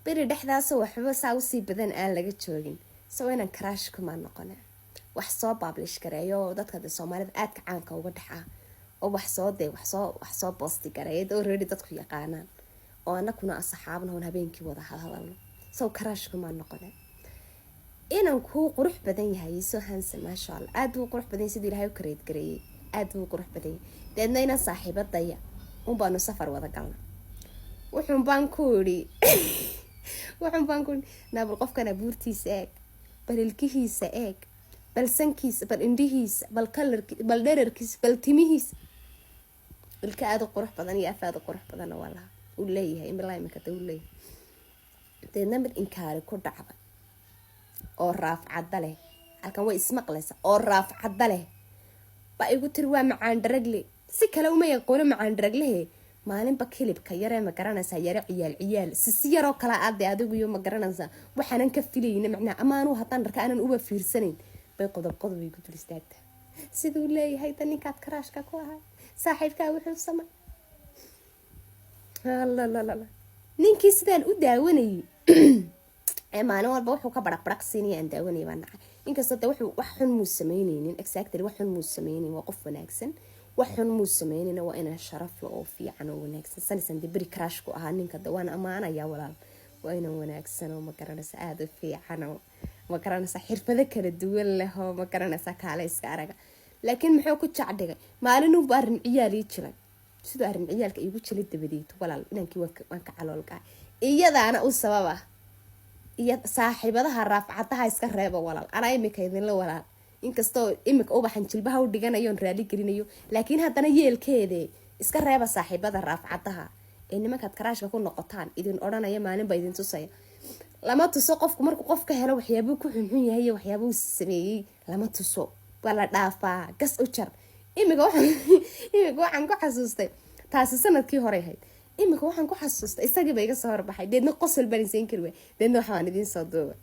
beri dhexdaasoo waxba saa usii badan aan laga joogin soo inaan karaash kuma noqona wax soo publish gareeyo dadka Soomaalida aadka caanka uga dhaxaa oo wax soo post gareeyo oo ready dadku yaqaanaan oo anakuna asxaabna oo habeenkii wada hadalno soo karaash kuma noqona inaan ku qurux badan yahay soo handsome ma sha Allah aad uu qurux badan sidii Ilaahay u kareed gareeyay aad uu qurux badan deedna inaan saaxiibadaya baanu safar wada galna wuxuu baan ku yiri nabal qofkana buurtiisa eeg bal ilkihiisa eeg bal sankiisa bal indhihiisa bal kalarkiisa bal dhererkiisa bal timihiisa ilka aad qurux badan iyo afaad qurux badan walaal uu leeyahay imilaa imika uu leeyahay deedna mid inkaari ku dhacba oo raaf cadda leh halkan way ismaqlaysa oo raaf cadda leh ba igu tir waa macaan daragle si kale uma yaqoon macaan daragle maalinba kilibka yare ma garanaysa yare ciyaal si yaro kala aad adigu iyo ma garanaysa waxaan ka filayna macna amaanu hadan dharka aanan uba fiirsanayn bay qodob igu dul istaagta sidoo leeyahay tan ninkaad karaashka ku ahaa saaxiibka wuxuu samay la ninkii sidaan u daawanayay maalin walba wuxuu ka baraqsiinaya aan daawanay baan nacay inkastoo wuxuu wax xun muu sameeynin exactly wax xun muu sameeynin waa qof wanaagsan wax xun muu sameeynin waa inaan sharaf leh oo fiican oo wanaagsan sanadsan dibri crash ku ahaa ninka dawaan amaanaya walaal waa inaan wanaagsan oo ma garanaysa aad u fiican oo ma garanaysa xirfado kala duwan leh oo ma garanaysa kaale iska araga laakiin muxuu ku jacdhigay maalin uu baarin ciyaal ii jiray sidoo arin ciyaalka igu jilay dabadeed walaal inankii waan ka caloolka iyadaana u sababa iyo saaxiibadaha raafcadaha iska reebo walaal ana imika idin la walaal inkastoo imika ubaxan jilbaha u dhiganayo raali gelinayo laakiin haddana yeelkeede iska reeba saaxiibada raafcadaha ee nimankaad karaashka ku noqotaan idin oranaya maalin ba idin tusaya lama tuso qofku markuu qof ka helo waxyaabo ku xunxun yahay iyo waxyaabo uu sameeyay lama tuso wala dhaafaa gas u jar imika waxaan ku xasuustay taasi sanadkii hore ahayd imika waxaan ku xasuustay isagii bay iga soo horbaxay deedna qosol baan iseen kari way deedna waxaan idin soo duubay